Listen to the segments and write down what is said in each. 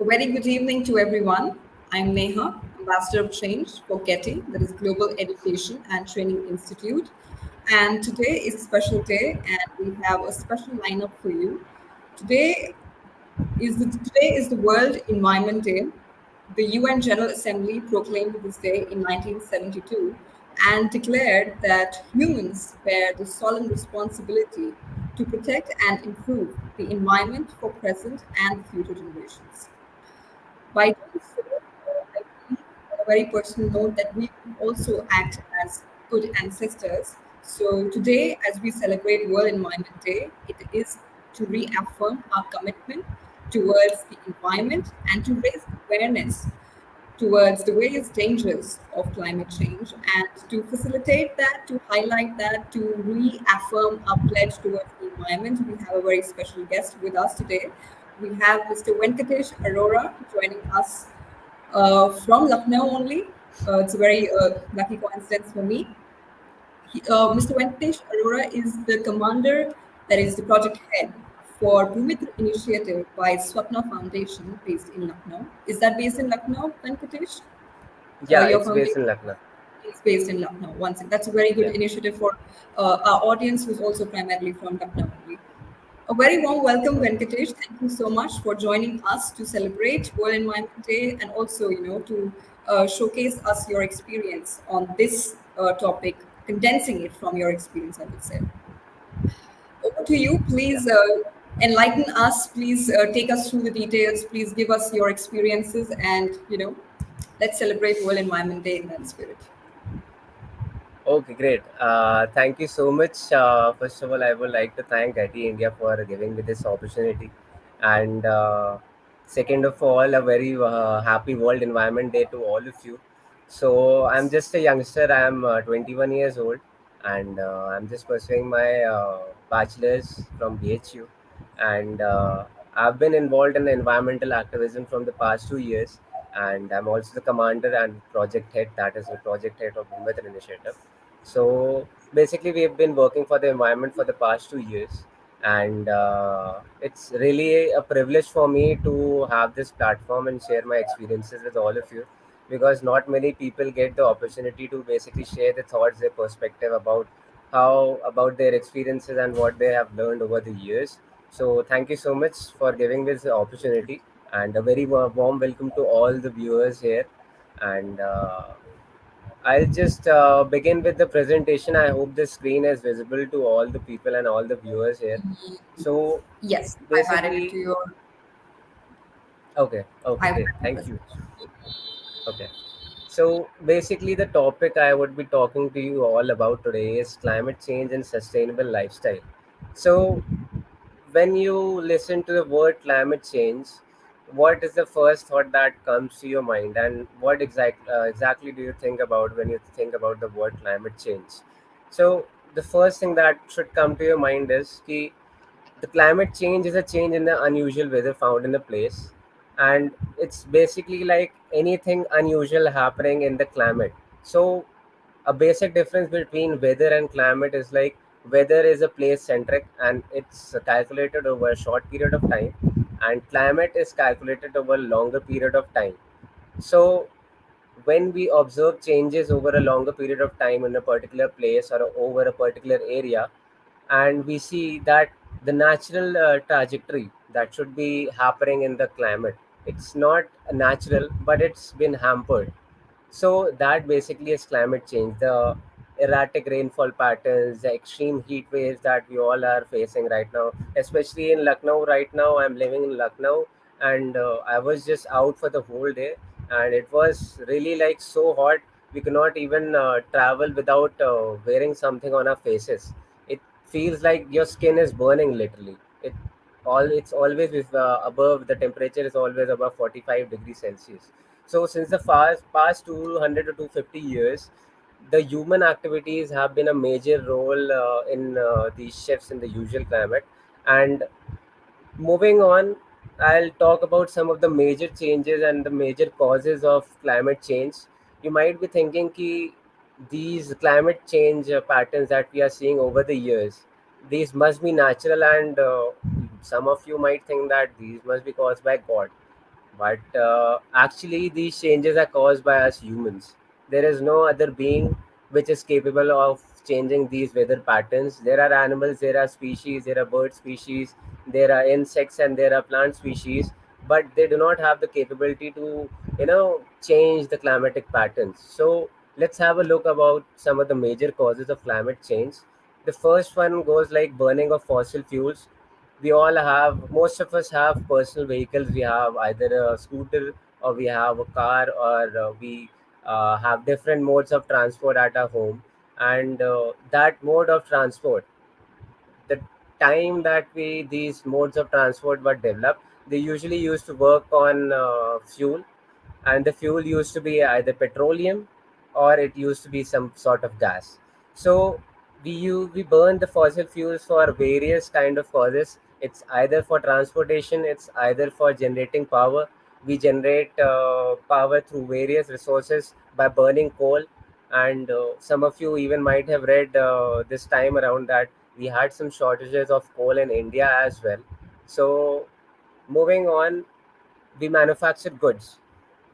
A very good evening to everyone. I'm Neha, Ambassador of Change for GETI, that is Global Education and Training Institute. And today is a special day, and we have a special lineup for you. Today today is the World Environment Day. The UN General Assembly proclaimed this day in 1972 and declared that humans bear the solemn responsibility to protect and improve the environment for present and future generations. By doing so, I believe on a very personal note that we can also act as good ancestors. So today, as we celebrate World Environment Day, it is to reaffirm our commitment towards the environment and to raise awareness towards the various dangers of climate change and to facilitate that, to highlight that, to reaffirm our pledge towards the environment. We have a very special guest with us today. We have Mr. Venkatesh Arora joining us from Lucknow only. It's a very lucky coincidence for me. Mr. Venkatesh Arora is the commander, that is the project head for Bhumitra initiative by Swapna Foundation based in Lucknow. Is that based in Lucknow, Venkatesh? Yeah, Your it's based foundation in Lucknow. is based in Lucknow. Once that's a very good Yeah. initiative for our audience, who's also primarily from Lucknow only. A very warm welcome, Venkatesh. Thank you so much for joining us to celebrate World Environment Day and also, to showcase us your experience on this topic, condensing it from your experience, I would say. Over to you. Yeah. Please enlighten us. Please take us through the details. Please give us your experiences and, let's celebrate World Environment Day in that spirit. Okay, great. Thank you so much. First of all, I would like to thank GETI India for giving me this opportunity. And second of all, a very happy World Environment Day to all of you. So I'm just a youngster. I'm 21 years old, and I'm just pursuing my bachelor's from BHU. And I've been involved in environmental activism from the past 2 years. And I'm also the commander and project head, that is the project head of Bhumitra initiative. So basically, we've been working for the environment for the past 2 years, and it's really a privilege for me to have this platform and share my experiences with all of you, because not many people get the opportunity to basically share their thoughts, their perspective about their experiences and what they have learned over the years. So thank you so much for giving this opportunity, and a very warm welcome to all the viewers here. And I'll just begin with the presentation. I hope the screen is visible to all the people and all the viewers here. So Yes, I've added it basically, to your. okay, I've great. added the Thank you. presentation. Okay. So basically, the topic I would be talking to you all about today is climate change and sustainable lifestyle. So when you listen to the word climate change, what is the first thought that comes to your mind, and what exactly do you think about when you think about the word climate change? So the first thing that should come to your mind is ki the climate change is a change in the unusual weather found in a place, and it's basically like anything unusual happening in the climate. So a basic difference between weather and climate is like weather is a place centric and it's calculated over a short period of time, and climate is calculated over a longer period of time. So when we observe changes over a longer period of time in a particular place or over a particular area, and we see that the natural trajectory that should be happening in the climate, it's not natural but it's been hampered. So that basically is climate change. The erratic rainfall patterns, the extreme heat waves that we all are facing right now, especially in Lucknow. Right now, I'm living in Lucknow, and I was just out for the whole day, and it was really like so hot. We could not even travel without wearing something on our faces. It feels like your skin is burning literally. It's always with, above the temperature is always above 45 degrees Celsius. So since the past 200 to 250 years, the human activities have been a major role in these shifts in the usual climate. And moving on, I'll talk about some of the major changes and the major causes of climate change. You might be thinking ki these climate change patterns that we are seeing over the years, these must be natural, and some of you might think that these must be caused by God. but actually these changes are caused by us humans. There is no other being which is capable of changing these weather patterns. There are animals, there are species, there are bird species, there are insects, and there are plant species, but they do not have the capability to, change the climatic patterns. So let's have a look about some of the major causes of climate change. The first one goes like burning of fossil fuels. We all have, most of us have personal vehicles. We have either a scooter, or we have a car, or we have different modes of transport at our home. And that mode of transport, the time that we these modes of transport were developed, they usually used to work on fuel, and the fuel used to be either petroleum or it used to be some sort of gas. So we burn the fossil fuels for various kind of causes. It's either for transportation, it's either for generating power. We generate power through various resources by burning coal. And some of you even might have read this time around that we had some shortages of coal in India as well. So moving on, we manufacture goods.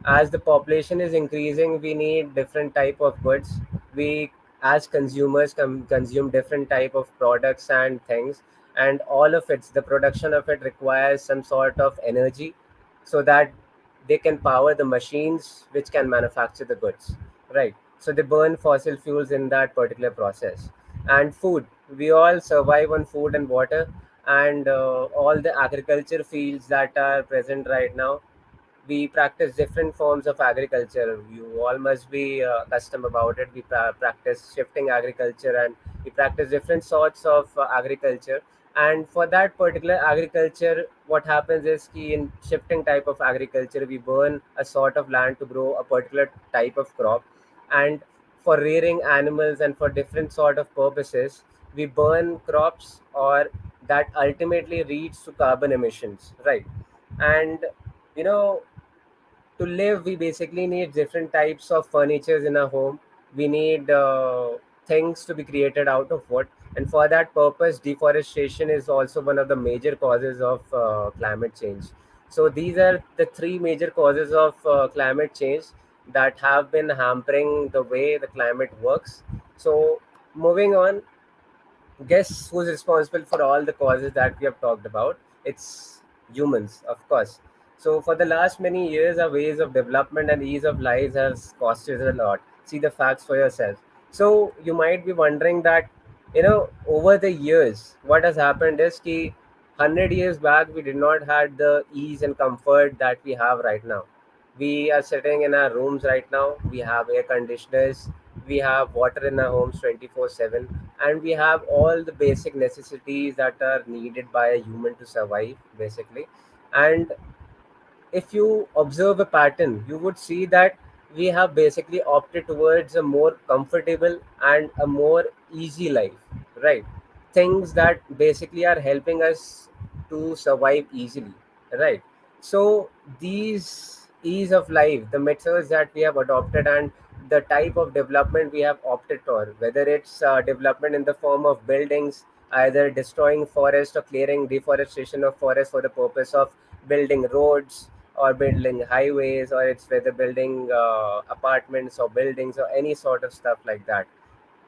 As the population is increasing, we need different type of goods. We as consumers consume different type of products and things, and all of it, the production of it requires some sort of energy, so that they can power the machines which can manufacture the goods, right? So they burn fossil fuels in that particular process. And food, we all survive on food and water. And all the agriculture fields that are present right now, we practice different forms of agriculture. You all must be accustomed about it. We practice shifting agriculture, and we practice different sorts of agriculture. And for that particular agriculture, what happens is ki in shifting type of agriculture, we burn a sort of land to grow a particular type of crop. And for rearing animals and for different sort of purposes, we burn crops, or that ultimately leads to carbon emissions, right? And you know to live, we basically need different types of furnitures in our home. We need things to be created out of wood, and for that purpose, deforestation is also one of the major causes of climate change. So these are the three major causes of climate change that have been hampering the way the climate works. So moving on, guess who's responsible for all the causes that we have talked about? It's humans, of course. So for the last many years, our ways of development and ease of lives has costed us a lot. See the facts for yourself. So you might be wondering that, over the years, what has happened is ki 100 years back, we did not had the ease and comfort that we have right now. We are sitting in our rooms right now. We have air conditioners. We have water in our homes 24/7, and we have all the basic necessities that are needed by a human to survive, basically. And if you observe a pattern, you would see that we have basically opted towards a more comfortable and a more easy life, right? Things that basically are helping us to survive easily, right? So these ease of life, the methods that we have adopted, and the type of development we have opted for, whether it's development in the form of buildings, either destroying forest or clearing deforestation of forest for the purpose of building roads or building highways, or it's whether building apartments or buildings or any sort of stuff like that.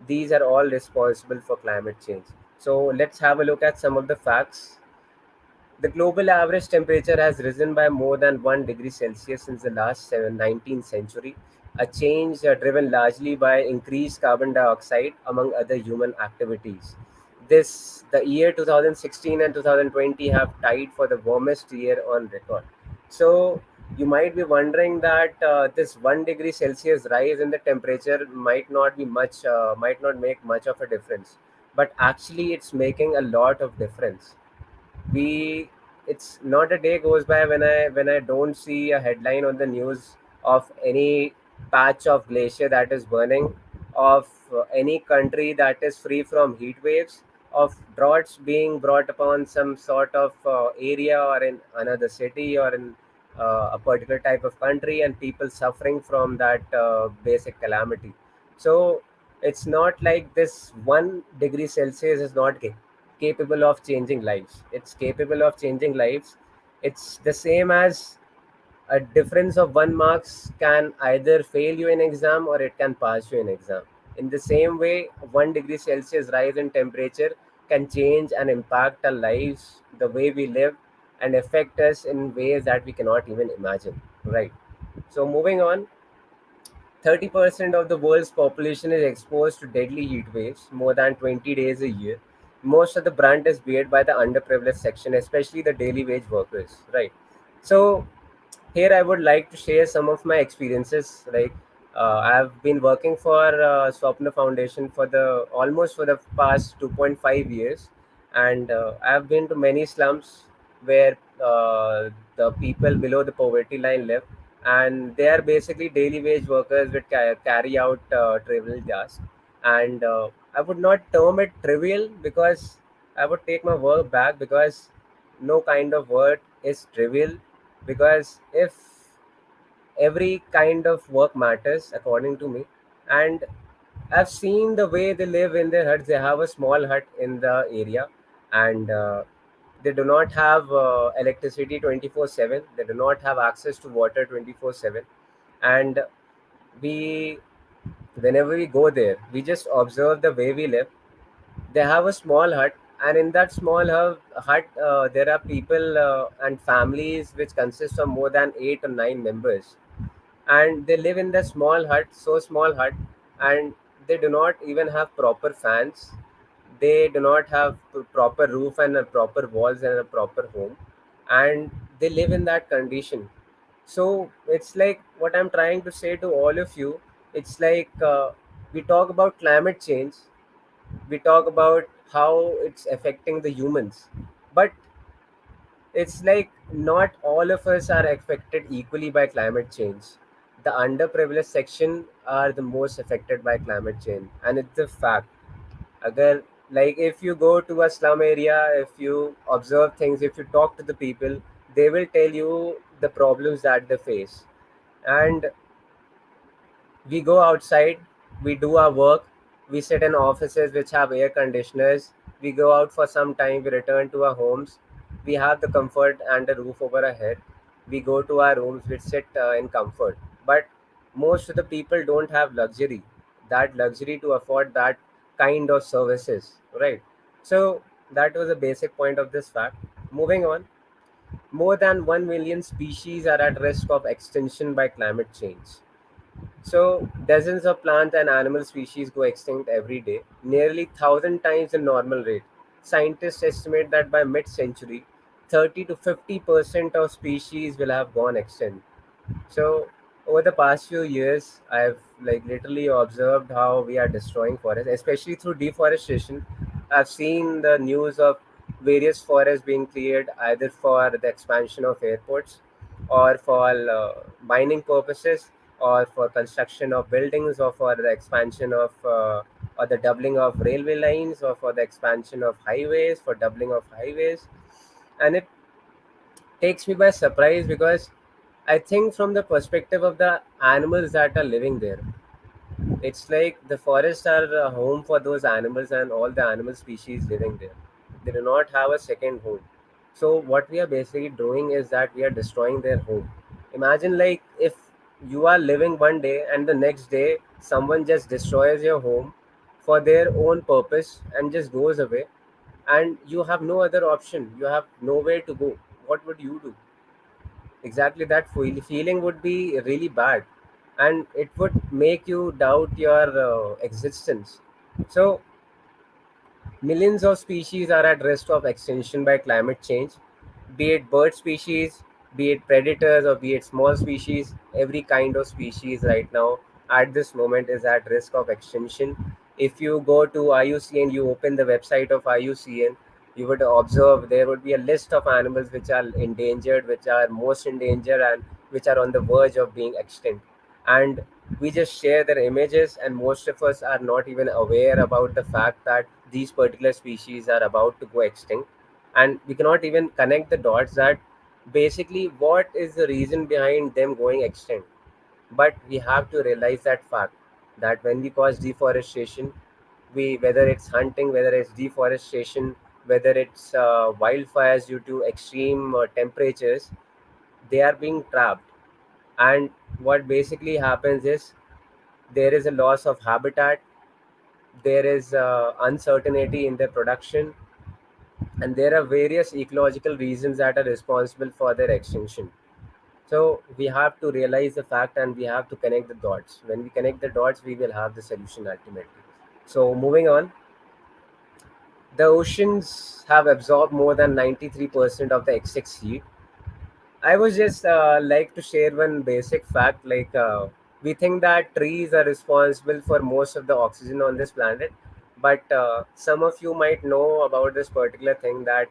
These are all responsible for climate change. So let's have a look at some of the facts. The global average temperature has risen by more than 1 degree Celsius since the last 19th century, a change driven largely by increased carbon dioxide among other human activities. The year 2016 and 2020 have tied for the warmest year on record. So you might be wondering that this 1 degree Celsius rise in the temperature might not make much of a difference, but actually it's making a lot of difference. We It's not a day goes by when I don't see a headline on the news of any patch of glacier that is burning, of any country that is free from heat waves, of droughts being brought upon some sort of area or in another city or in a particular type of country, and people suffering from that basic calamity. So it's not like this 1 degree Celsius is not capable of changing lives. It's capable of changing lives. It's the same as a difference of 1 marks can either fail you in exam or it can pass you in exam. In the same way, 1 degree Celsius rise in temperature can change and impact our lives, the way we live, and affect us in ways that we cannot even imagine. Right. So moving on, 30% of the world's population is exposed to deadly heat waves more than 20 days a year. Most of the brunt is beared by the underprivileged section, especially the daily wage workers. Right. So here I would like to share some of my experiences. Like I've been working for Swapna Foundation for the almost for the past 2.5 years, and I've been to many slums where the people below the poverty line live, and they are basically daily wage workers which carry out trivial tasks. And I would not term it trivial because I would take my work back, because no kind of work is trivial, because if every kind of work matters according to me. And I've seen the way they live in their huts. They have a small hut in the area, and they do not have electricity 24/7. They do not have access to water 24/7. And we whenever we go there, we just observe the way we live. They have a small hut, and in that small hut, there are people and families which consist of more than 8 or 9 members, and they live in the small hut, so small hut, and they do not even have proper fans. They do not have proper roof and a proper walls and a proper home, and they live in that condition. So it's like what I'm trying to say to all of you. It's like we talk about climate change, we talk about how it's affecting the humans, but it's like not all of us are affected equally by climate change. The underprivileged section are the most affected by climate change, and it's a fact. Agar, like if you go to a slum area, if you observe things, if you talk to the people, they will tell you the problems that they face. And we go outside, we do our work, we sit in offices which have air conditioners, we go out for some time, we return to our homes, we have the comfort and a roof over our head, we go to our rooms, we sit in comfort. But most of the people don't have luxury to afford that kind of services, right? So that was a basic point of this fact. Moving on, more than 1 million species are at risk of extinction by climate change. So, dozens of plant and animal species go extinct every day, nearly 1,000 times the normal rate. Scientists estimate that by mid-century, 30 to 50% of species will have gone extinct. So over the past few years, I've like literally observed how we are destroying forests, especially through deforestation. I've seen the news of various forests being cleared either for the expansion of airports, or for mining purposes, or for construction of buildings, or for the expansion of or the doubling of railway lines, or for the expansion of highways, for doubling of highways. And it takes me by surprise, because I think from the perspective of the animals that are living there, it's like the forests are a home for those animals and all the animal species living there. They do not have a second home. So what we are basically doing is that we are destroying their home. Imagine like if you are living one day and the next day someone just destroys your home for their own purpose and just goes away, and you have no other option, you have nowhere to go. What would you do? Exactly, that feeling would be really bad, and it would make you doubt your existence. So millions of species are at risk of extinction by climate change, be it bird species, be it predators, or be it small species. Every kind of species right now at this moment is at risk of extinction. If you go to IUCN, you open the website of IUCN, you would observe there would be a list of animals which are endangered, which are most in danger, and which are on the verge of being extinct. And we just share their images, and most of us are not even aware about the fact that these particular species are about to go extinct. And we cannot even connect the dots that basically what is the reason behind them going extinct. But we have to realize that fact, that when we cause deforestation, we, whether it's hunting, whether it's deforestation, whether it's wildfires due to extreme temperatures, they are being trapped. And what basically happens is there is a loss of habitat, there is uncertainty in their production, and there are various ecological reasons that are responsible for their extinction. So we have to realize the fact and we have to connect the dots. When we connect the dots, we will have the solution ultimately. So moving on, the oceans have absorbed more than 93% of the excess heat. I was just like to share one basic fact. We think that trees are responsible for most of the oxygen on this planet, but some of you might know about this particular thing that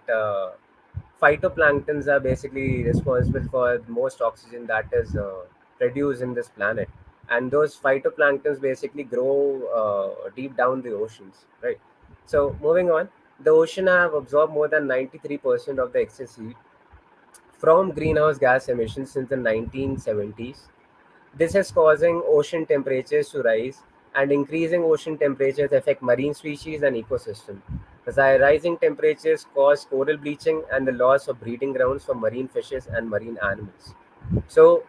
phytoplanktons are basically responsible for most oxygen that is produced in this planet, and those phytoplanktons basically grow deep down the oceans, right? So moving on, the ocean have absorbed more than 93% of the excess heat from greenhouse gas emissions since the 1970s. This is causing ocean temperatures to rise, and increasing ocean temperatures affect marine species and ecosystem. The rising temperatures cause coral bleaching and the loss of breeding grounds for marine fishes and marine animals. So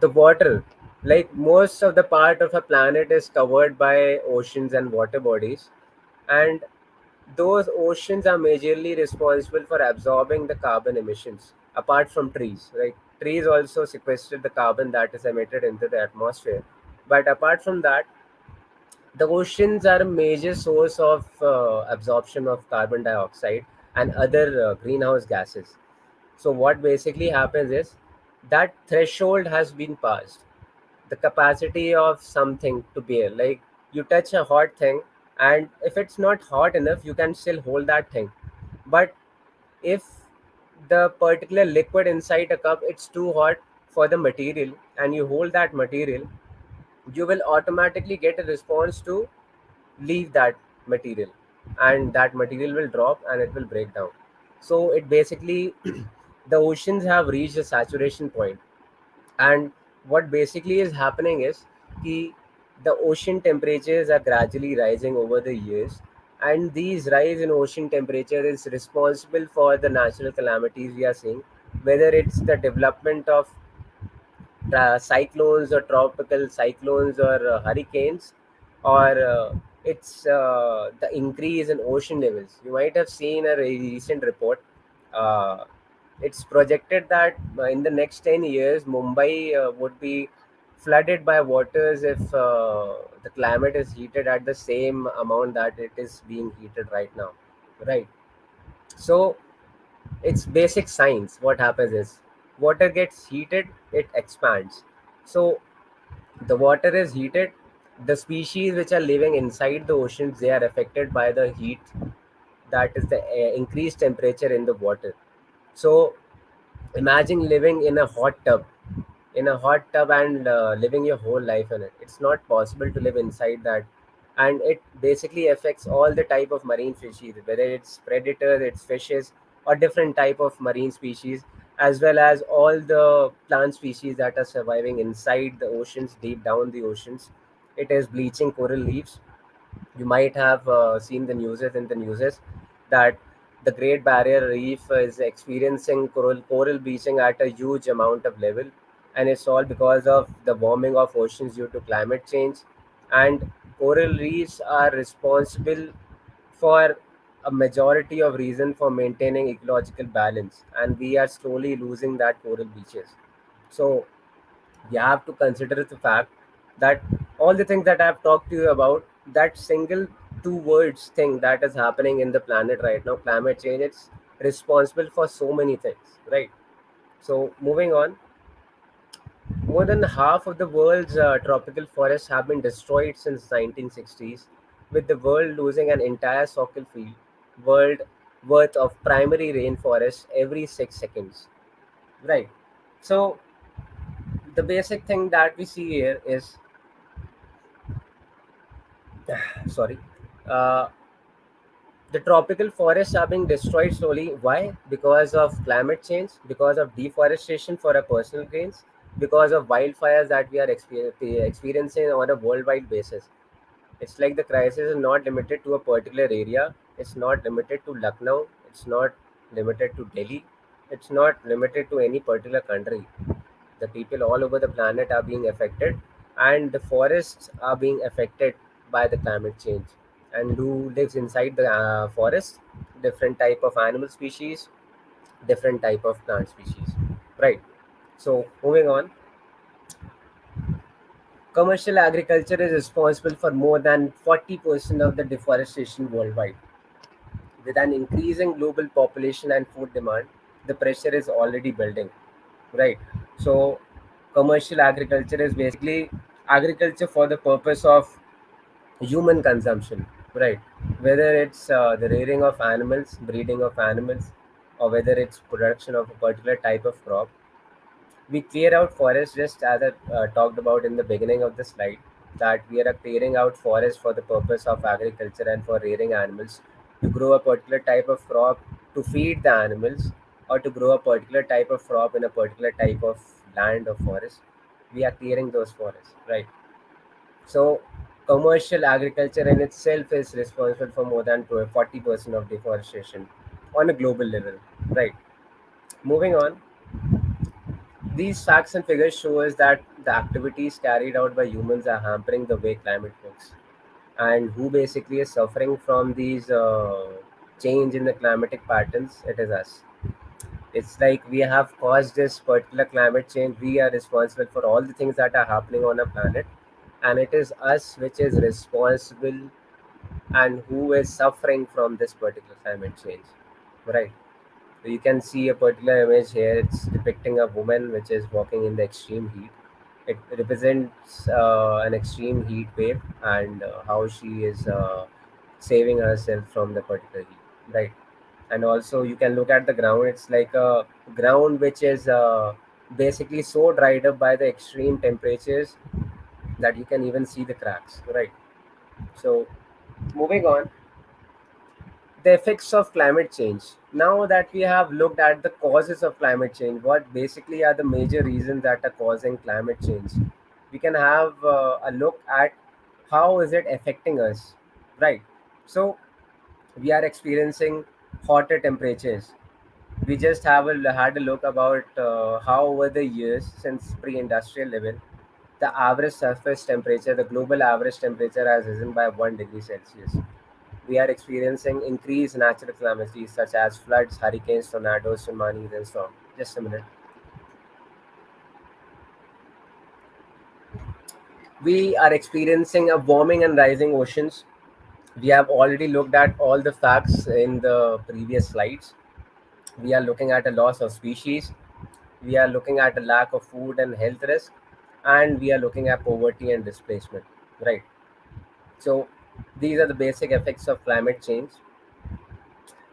the water, like most of the part of a planet, is covered by oceans and water bodies, and those oceans are majorly responsible for absorbing the carbon emissions apart from trees, right? Trees also sequester the carbon that is emitted into the atmosphere. But apart from that, the oceans are a major source of absorption of carbon dioxide and other greenhouse gases. So, what basically happens is that threshold has been passed, the capacity of something to bear. Like you touch a hot thing, and if it's not hot enough, you can still hold that thing. But if the particular liquid inside a cup it's too hot for the material, and you hold that material, you will automatically get a response to leave that material, and that material will drop and it will break down. So it basically the oceans have reached a saturation point, and what basically is happening is ki the ocean temperatures are gradually rising over the years, and these rise in ocean temperature is responsible for the natural calamities we are seeing, whether it's the development of cyclones or tropical cyclones or hurricanes, or it's the increase in ocean levels. You might have seen a recent report. uh, it's projected that in the next 10 years Mumbai would be flooded by waters if the climate is heated at the same amount that it is being heated right now, right? So it's basic science. What happens is water gets heated, it expands. So the water is heated, the species which are living inside the oceans, they are affected by the heat, that is the increased temperature in the water. So imagine living in a hot tub and living your whole life in it. It's not possible to live inside that, and it basically affects all the type of marine species, whether it's predators, it's fishes, or different type of marine species, as well as all the plant species that are surviving inside the oceans, deep down the oceans. It is bleaching coral reefs. You might have seen the newses that the Great Barrier Reef is experiencing coral bleaching at a huge amount of level, and it's all because of the warming of oceans due to climate change. And coral reefs are responsible for a majority of reason for maintaining ecological balance, and we are slowly losing that coral beaches. So you have to consider the fact that all the things that I've talked to you about, that single two words thing that is happening in the planet right now, climate change, it's responsible for so many things, right? So moving on, more than half of the world's tropical forests have been destroyed since 1960s, with the world losing an entire soccer field world worth of primary rainforest every 6 seconds, right? So the basic thing that we see here is, sorry, uh, the tropical forests are being destroyed slowly. Why? Because of climate change, because of deforestation for our personal gains, because of wildfires that we are experiencing on a worldwide basis. It's like the crisis is not limited to a particular area, it's not limited to Lucknow, it's not limited to Delhi, it's not limited to any particular country. The people all over the planet are being affected, and the forests are being affected by the climate change. And who lives inside the forest? Different type of animal species, different type of plant species, right? So moving on, commercial agriculture is responsible for more than 40% of the deforestation worldwide. With an increasing global population and food demand, the pressure is already building, right? So commercial agriculture is basically agriculture for the purpose of human consumption, right? Whether it's the rearing of animals, breeding of animals, or whether it's production of a particular type of crop. We clear out forests, just as I talked about in the beginning of the slide, that we are clearing out forests for the purpose of agriculture and for rearing animals, to grow a particular type of crop to feed the animals, or to grow a particular type of crop in a particular type of land or forest. We are clearing those forests, right? So commercial agriculture in itself is responsible for more than 40% of deforestation on a global level, right? Moving on, these facts and figures show us that the activities carried out by humans are hampering the way climate works. And who basically is suffering from these change in the climatic patterns? It is us. It's like we have caused this particular climate change. We are responsible for all the things that are happening on our planet. And it is us which is responsible and who is suffering from this particular climate change, right? So you can see a particular image here. It's depicting a woman which is walking in the extreme heat. It represents an extreme heat wave, and how she is saving herself from the particular heat, right? And also you can look at the ground. It's like a ground which is basically so dried up by the extreme temperatures that you can even see the cracks, right? So moving on, the effects of climate change. Now that we have looked at the causes of climate change, what basically are the major reasons that are causing climate change, we can have a look at how is it affecting us, right? So we are experiencing hotter temperatures. We just had a look about how over the years since pre-industrial level, the average surface temperature, the global average temperature has risen by 1 degree Celsius. We are experiencing increased natural calamities such as floods, hurricanes, tornadoes, tsunamis, and storms. Just a minute. We are experiencing a warming and rising oceans. We have already looked at all the facts in the previous slides. We are looking at a loss of species. We are looking at a lack of food and health risk, and we are looking at poverty and displacement. Right. So these are the basic effects of climate change,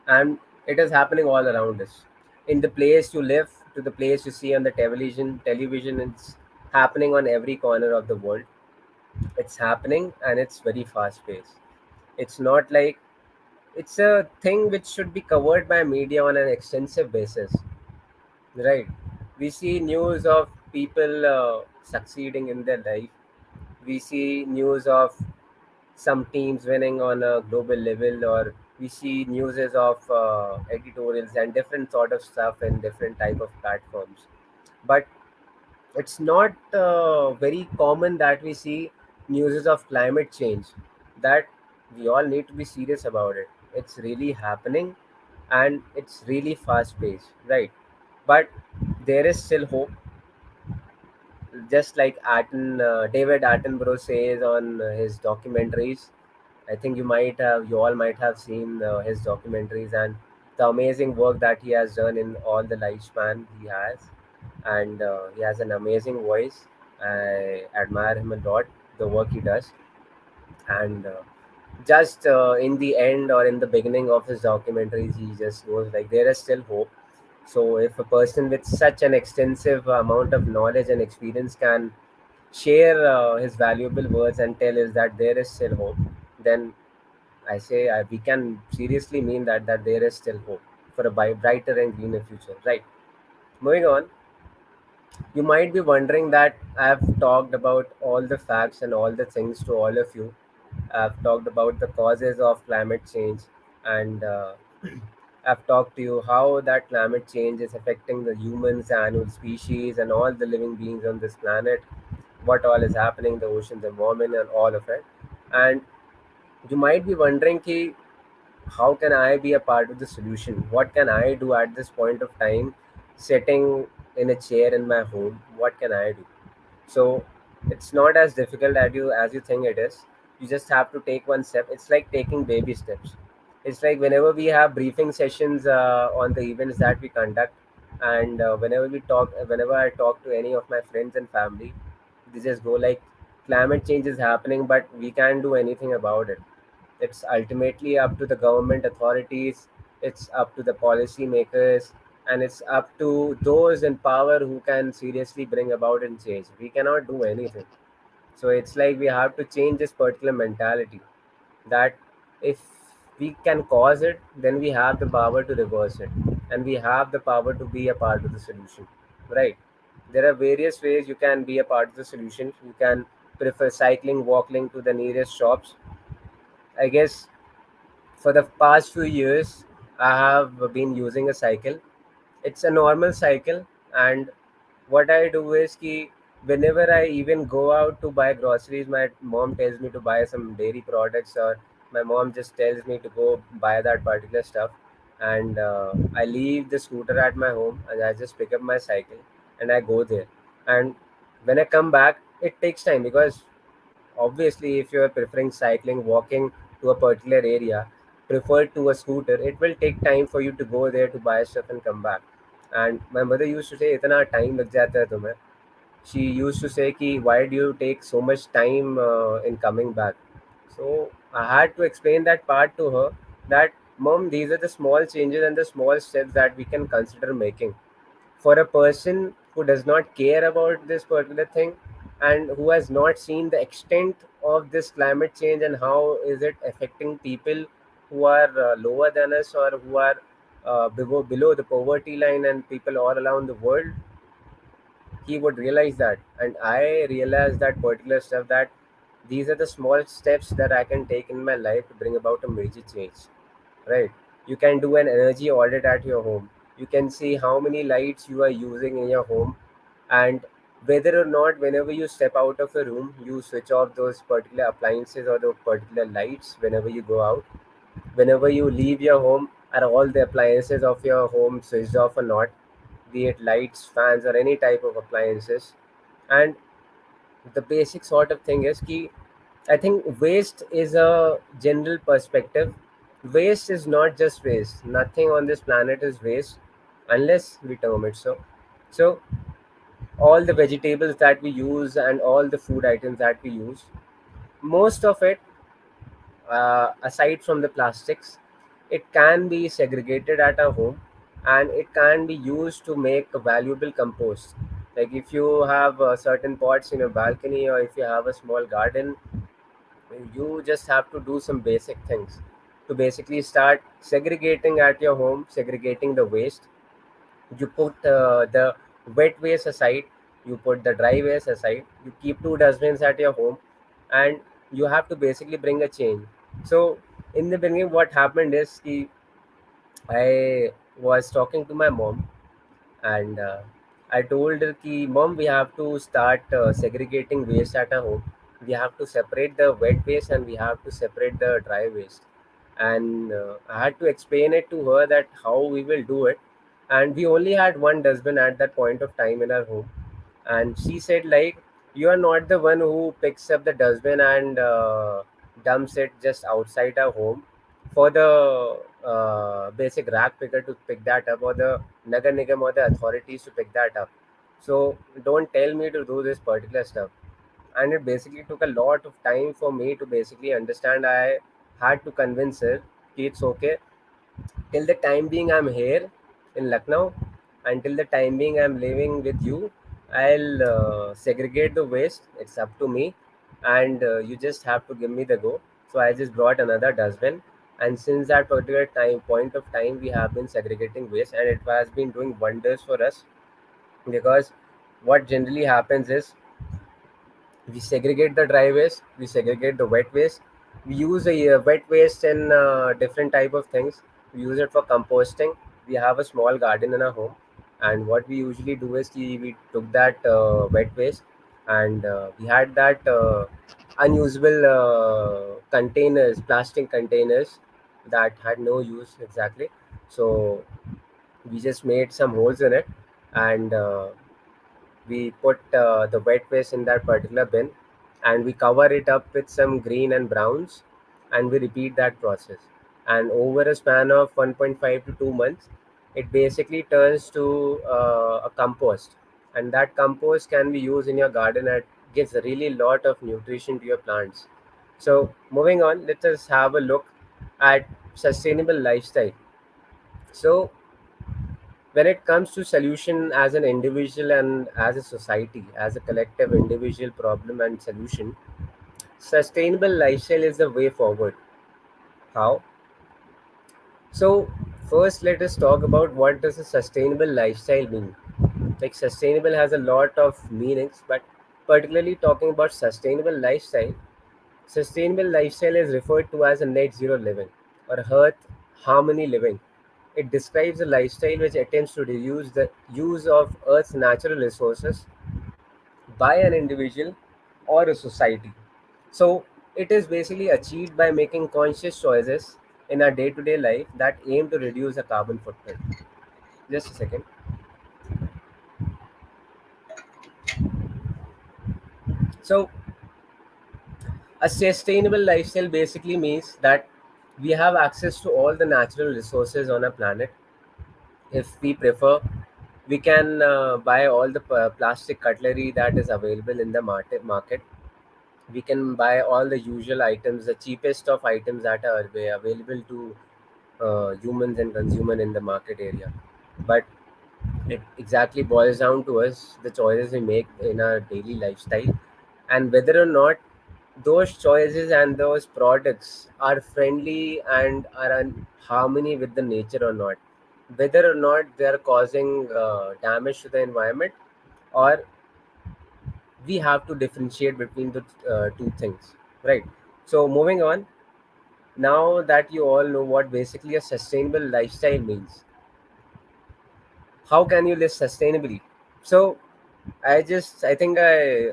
and it is happening all around us. In the place you live, to the place you see on the television, it's happening on every corner of the world. It's happening, and it's very fast paced. It's not like it's a thing which should be covered by media on an extensive basis, right? We see news of people succeeding in their life. We see news of some teams winning on a global level, or we see news of editorials and different sort of stuff in different type of platforms. But it's not very common that we see news of climate change, that we all need to be serious about it. It's really happening, and it's really fast paced, right? But there is still hope. Just like David Attenborough says on his documentaries. I think you all might have seen his documentaries and the amazing work that he has done in all the lifespan he has, and he has an amazing voice. I admire him a lot, the work he does, and just in the end or in the beginning of his documentaries, he just goes like, "There is still hope." So if a person with such an extensive amount of knowledge and experience can share his valuable words and tell us that there is still hope, then I say we can seriously mean that there is still hope for a brighter and greener future, right? Moving on, you might be wondering that I've talked about all the facts and all the things to all of you. I've talked about the causes of climate change, and I've talked to you how that climate change is affecting the humans, the animal species, and all the living beings on this planet. What all is happening, the oceans, environment, and all of it. And you might be wondering, ki, how can I be a part of the solution? What can I do at this point of time, sitting in a chair in my home? What can I do? So it's not as difficult as you think it is. You just have to take one step. It's like taking baby steps. It's like whenever we have briefing sessions on the events that we conduct, and whenever I talk to any of my friends and family, they just go like, climate change is happening, but we can't do anything about it. It's ultimately up to the government authorities, it's up to the policy makers, and it's up to those in power who can seriously bring about and change. We cannot do anything. So it's like we have to change this particular mentality that if we can cause it, then we have the power to reverse it, and we have the power to be a part of the solution, right? There are various ways you can be a part of the solution. You can prefer cycling, walking to the nearest shops. I guess for the past few years, I have been using a cycle. It's a normal cycle, and what I do is ki whenever I even go out to buy groceries, my mom tells me to buy some dairy products, or my mom just tells me to go buy that particular stuff, and I leave the scooter at my home, and I just pick up my cycle and I go there. And when I come back, it takes time because obviously, if you are preferring cycling, walking to a particular area, prefer to a scooter, it will take time for you to go there to buy stuff and come back. And my mother used to say, "इतना time लग जाता है तुम्हें." She used to say, "कि why do you take so much time in coming back?" So I had to explain that part to her, that mom, these are the small changes and the small steps that we can consider making for a person who does not care about this particular thing, and who has not seen the extent of this climate change and how is it affecting people who are lower than us, or who are below the poverty line, and people all around the world. He would realize that, and I realized that particular stuff, that these are the small steps that I can take in my life to bring about a major change, right? You can do an energy audit at your home. You can see how many lights you are using in your home, and whether or not whenever you step out of a room you switch off those particular appliances or the particular lights whenever you go out. Whenever you leave your home, are all the appliances of your home switched off or not, be it lights, fans, or any type of appliances. And the basic sort of thing is key. I think waste is a general perspective. Waste is not just waste. Nothing on this planet is waste unless we term it so. So all the vegetables that we use and all the food items that we use, most of it, aside from the plastics, it can be segregated at our home, and it can be used to make a valuable compost. Like if you have certain pots in your balcony, or if you have a small garden, you just have to do some basic things to basically start segregating at your home, segregating the waste. You put the wet waste aside, you put the dry waste aside, you keep two dustbins at your home, and you have to basically bring a change. So in the beginning, what happened is I was talking to my mom, and I told her ki, "Mom, we have to start segregating waste at our home. We have to separate the wet waste and we have to separate the dry waste." And I had to explain it to her that how we will do it. And we only had one dustbin at that point of time in our home, and she said like, "You are not the one who picks up the dustbin and dumps it just outside our home for the basic rag picker to pick that up, or the nagar nigam or the authorities to pick that up. So don't tell me to do this particular stuff." And it basically took a lot of time for me to basically understand. I had to convince her कि it's okay. Till the time being I'm here in Lucknow, until the time being I'm living with you, I'll segregate the waste. It's up to me, and you just have to give me the go. So I just brought another dustbin, and since that particular time point of time, we have been segregating waste, and it has been doing wonders for us. Because what generally happens is, we segregate the dry waste, we segregate the wet waste. We use the wet waste in different type of things. We use it for composting. We have a small garden in our home, and what we usually do is we took that wet waste, and we had that unusable containers, plastic containers that had no use exactly. So we just made some holes in it, and we put the wet waste in that particular bin, and we cover it up with some green and browns, and we repeat that process. And over a span of 1.5 to 2 months, it basically turns to a compost, and that compost can be used in your garden and gives a really lot of nutrition to your plants. So moving on, let us have a look at sustainable lifestyle. So when it comes to solution as an individual and as a society, as a collective individual problem and solution, sustainable lifestyle is the way forward. How? So first, let us talk about what does a sustainable lifestyle mean. Like, sustainable has a lot of meanings, but particularly talking about sustainable lifestyle is referred to as a net zero living or earth harmony living. It describes a lifestyle which attempts to reduce the use of Earth's natural resources by an individual or a society. So, it is basically achieved by making conscious choices in our day to day life that aim to reduce the carbon footprint. Just a second. So, a sustainable lifestyle basically means that we have access to all the natural resources on our planet. If we prefer, we can buy all the plastic cutlery that is available in the market. We can buy all the usual items, the cheapest of items that are available to humans and consumer in the market area. But it exactly boils down to us, the choices we make in our daily lifestyle, and whether or not those choices and those products are friendly and are in harmony with the nature or not, whether or not they are causing damage to the environment, or we have to differentiate between the two things, right? So moving on, now that you all know what basically a sustainable lifestyle means, how can you live sustainably? So I think I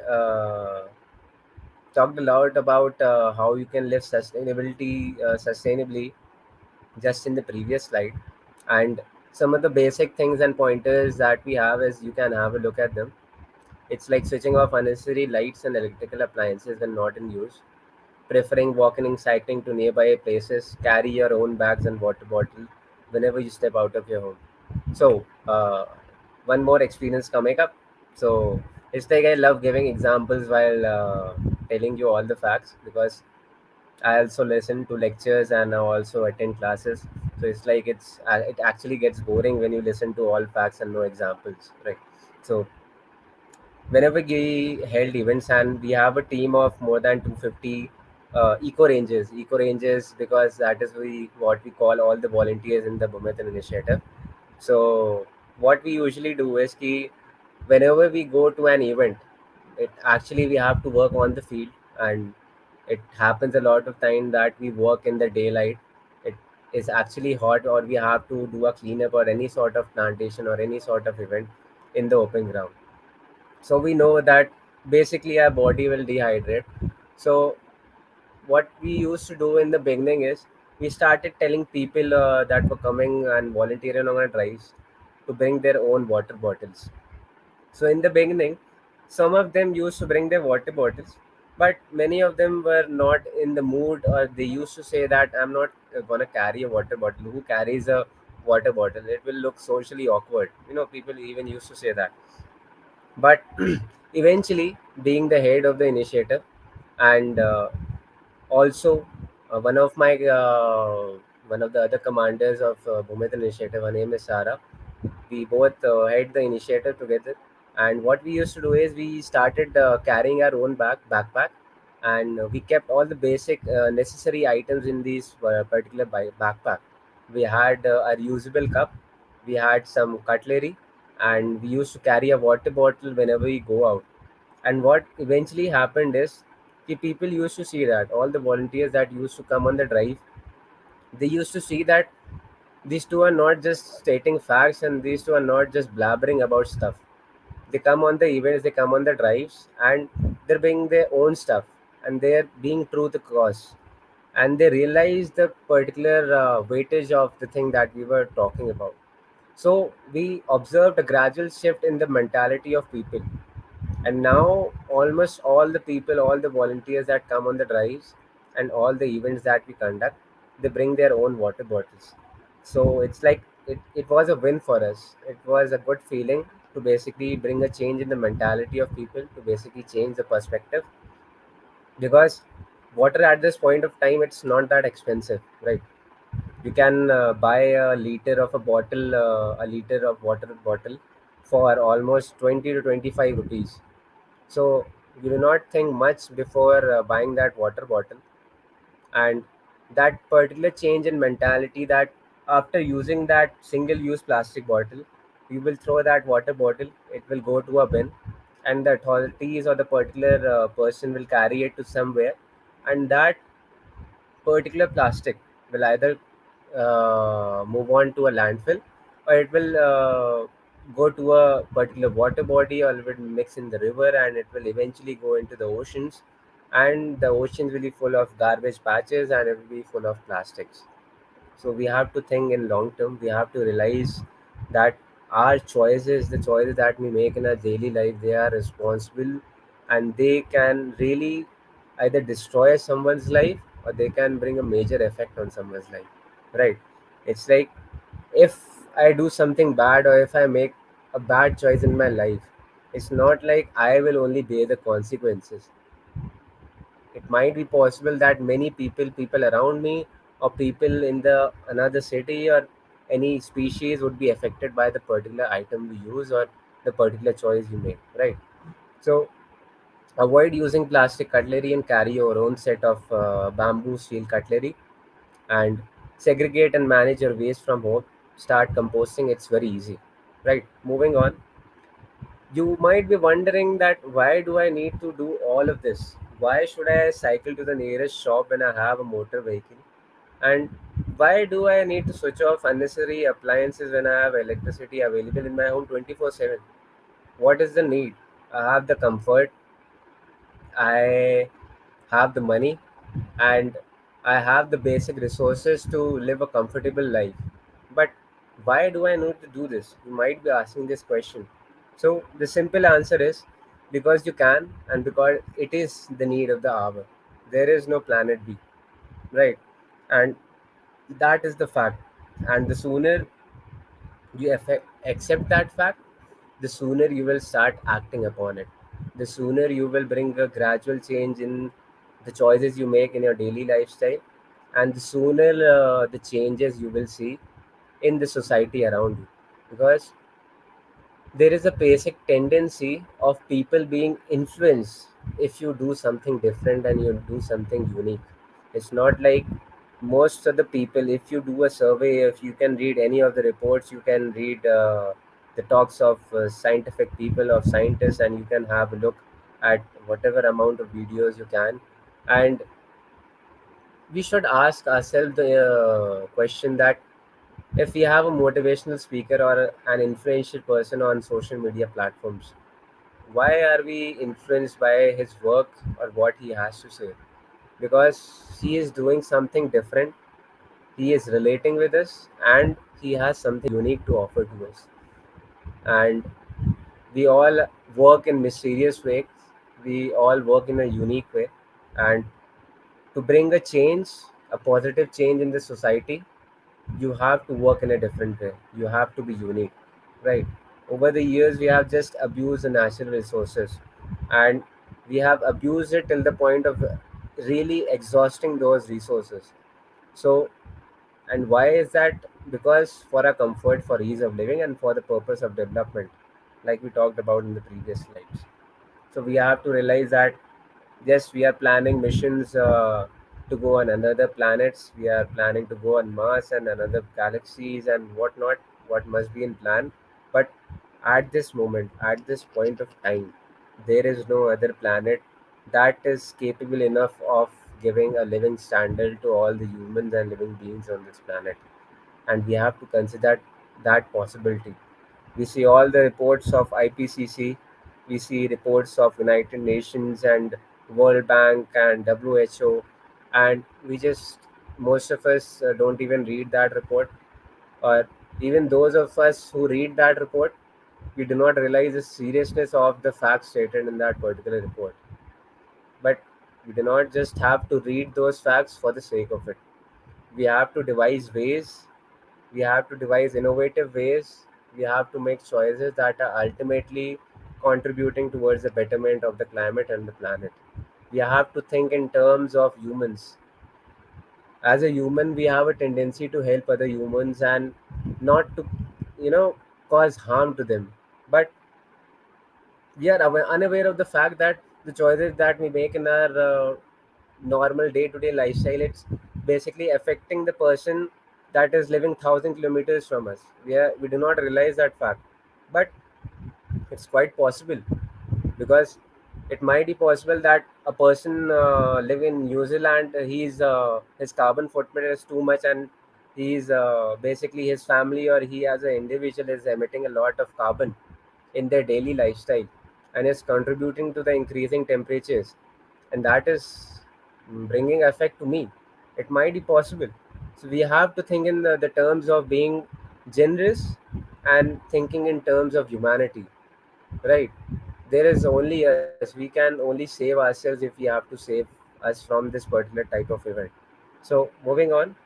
talked a lot about how you can live sustainably just in the previous slide, and some of the basic things and pointers that we have is you can have a look at them. It's like switching off unnecessary lights and electrical appliances when not in use, preferring walking and cycling to nearby places, carry your own bags and water bottle whenever you step out of your home. So, one more experience coming up. So, it's like I love giving examples while telling you all the facts, because I also listen to lectures and I also attend classes. So it's like it actually gets boring when you listen to all facts and no examples, right? So whenever we held events, and we have a team of more than 250 eco ranges, because that is what we call all the volunteers in the Bhumitra initiative. So what we usually do is whenever we go to an event, it actually we have to work on the field, and it happens a lot of time that we work in the daylight. It is actually hot, or we have to do a cleanup or any sort of plantation or any sort of event in the open ground. So we know that basically our body will dehydrate. So what we used to do in the beginning is we started telling people that were coming and volunteering on our drives to bring their own water bottles. So in the beginning, some of them used to bring their water bottles, but many of them were not in the mood, or they used to say that I'm not gonna carry a water bottle. Who carries a water bottle? It will look socially awkward. People even used to say that. But eventually, being the head of the initiative, and also one of the other commanders of Bhumitra initiative, her name is Sarah. We both head the initiative together, and what we used to do is we started carrying our own backpack, and we kept all the basic necessary items in these particular backpack. We had our usable cup, we had some cutlery, and we used to carry a water bottle whenever we go out. And what eventually happened is the people used to see that all the volunteers that used to come on the drive, they used to see that These two are not just stating facts, and these two are not just blabbering about stuff. They come on the events, they come on the drives, and they're bringing their own stuff, and they're being true to the cause, and they realize the particular weightage of the thing that we were talking about. So we observed a gradual shift in the mentality of people, and now almost all the people, all the volunteers that come on the drives and all the events that we conduct, they bring their own water bottles. So it's like it was a win for us. It was a good feeling to basically bring a change in the mentality of people, to basically change the perspective, because water at this point of time, it's not that expensive, right? You can buy a liter of water bottle for almost 20 to 25 rupees. So you do not think much before buying that water bottle. And that particular change in mentality, that after using that single use plastic bottle, you will throw that water bottle, it will go to a bin, and the authorities or the particular person will carry it to somewhere, and that particular plastic will either move on to a landfill, or it will go to a particular water body, or it will mix in the river, and it will eventually go into the oceans, and the oceans will be full of garbage patches, and it will be full of plastics. So we have to think in long term. We have to realize that our choices, the choices that we make in our daily life, they are responsible, and they can really either destroy someone's life, or they can bring a major effect on someone's life. Right? It's like, if I do something bad, or if I make a bad choice in my life, it's not like I will only bear the consequences. It might be possible that many people around me, or people in the another city, or any species would be affected by the particular item we use, or the particular choice you make, right? So avoid using plastic cutlery and carry your own set of bamboo steel cutlery, and segregate and manage your waste from home. Start composting, it's very easy, right? Moving on, you might be wondering that why do I need to do all of this? Why should I cycle to the nearest shop when I have a motor vehicle? And why do I need to switch off unnecessary appliances when I have electricity available in my home 24/7? What is the need? I have the comfort, I have the money, and I have the basic resources to live a comfortable life. But why do I need to do this? You might be asking this question. So the simple answer is because you can, and because it is the need of the hour. There is no planet B, right? And that is the fact. And the sooner you accept that fact, the sooner you will start acting upon it. The sooner you will bring a gradual change in the choices you make in your daily lifestyle, and the sooner the changes you will see in the society around you. Because there is a basic tendency of people being influenced if you do something different and you do something unique. It's not like most of the people, if you do a survey, if you can read any of the reports, you can read the talks of scientific people, of scientists, and you can have a look at whatever amount of videos you can. And we should ask ourselves the question that if we have a motivational speaker or an influential person on social media platforms, why are we influenced by his work or what he has to say? Because he is doing something different, he is relating with us, and he has something unique to offer to us. And we all work in mysterious ways, we all work in a unique way. And to bring a change, a positive change in the society, you have to work in a different way. You have to be unique, right? Over the years, we have just abused the natural resources, and we have abused it till the point of really exhausting those resources. So, and why is that? Because for our comfort, for ease of living, and for the purpose of development, like we talked about in the previous slides. So we have to realize that yes, we are planning missions to go on another planets. We are planning to go on Mars and another galaxies and whatnot. What must be in plan, but at this moment, at this point of time, there is no other planet that is capable enough of giving a living standard to all the humans and living beings on this planet. and we have to consider that possibility. We see all the reports of IPCC, we see reports of United Nations and World Bank and WHO, and we just, most of us don't even read that report, or even those of us who read that report, we do not realize the seriousness of the facts stated in that particular report. But we do not just have to read those facts for the sake of it. We have to devise ways, we have to devise innovative ways, we have to make choices that are ultimately contributing towards the betterment of the climate and the planet. We have to think in terms of humans. As a human, we have a tendency to help other humans and not to, you know, cause harm to them. But we are unaware of the fact that the choices that we make in our normal day-to-day lifestyle, it's basically affecting the person that is living 1,000 kilometers from us. We do not realize that fact, but it's quite possible, because it might be possible that a person live in New Zealand, his carbon footprint is too much, and he's basically his family or he as an individual is emitting a lot of carbon in their daily lifestyle, and is contributing to the increasing temperatures, and that is bringing effect to me. It might be possible. So we have to think in the terms of being generous and thinking in terms of humanity, right? There is only us, we can only save ourselves if we have to save us from this particular type of event. So moving on,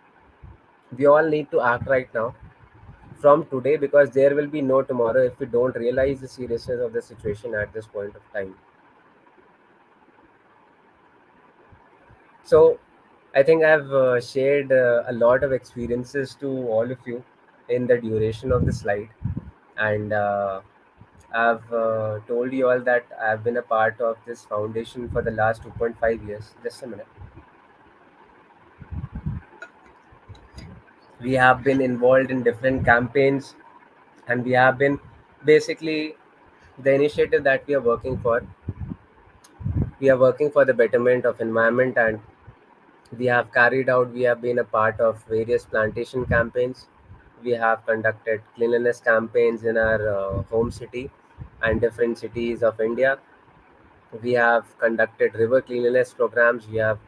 we all need to act right now from today, because there will be no tomorrow if we don't realize the seriousness of the situation at this point of time. So I think I've shared a lot of experiences to all of you in the duration of the slide, and I've told you all that I've been a part of this foundation for the last 2.5 years. Just a minute. We have been involved in different campaigns, and we have been basically the initiative that we are working for the betterment of environment, and we have been a part of various plantation campaigns. We have conducted cleanliness campaigns in our home city and different cities of India. We have conducted river cleanliness programs. We have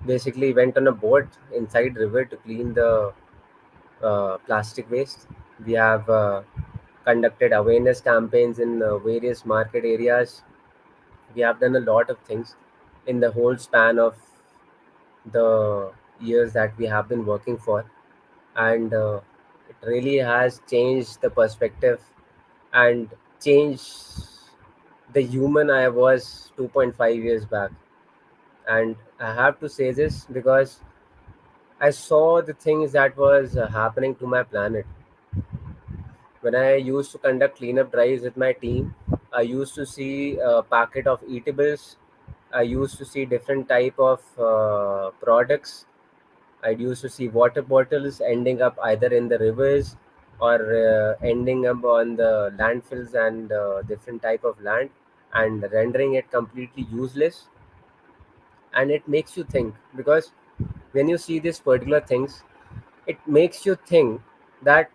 basically went on a boat inside river to clean the plastic waste. We have conducted awareness campaigns in various market areas. We have done a lot of things in the whole span of the years that we have been working for, and it really has changed the perspective and changed the human I was 2.5 years back. And I have to say this because I saw the things that was happening to my planet. When I used to conduct cleanup drives with my team, I used to see a packet of eatables. I used to see different type of products. I used to see water bottles ending up either in the rivers or ending up on the landfills and different type of land, and rendering it completely useless. And it makes you think, because when you see these particular things, it makes you think that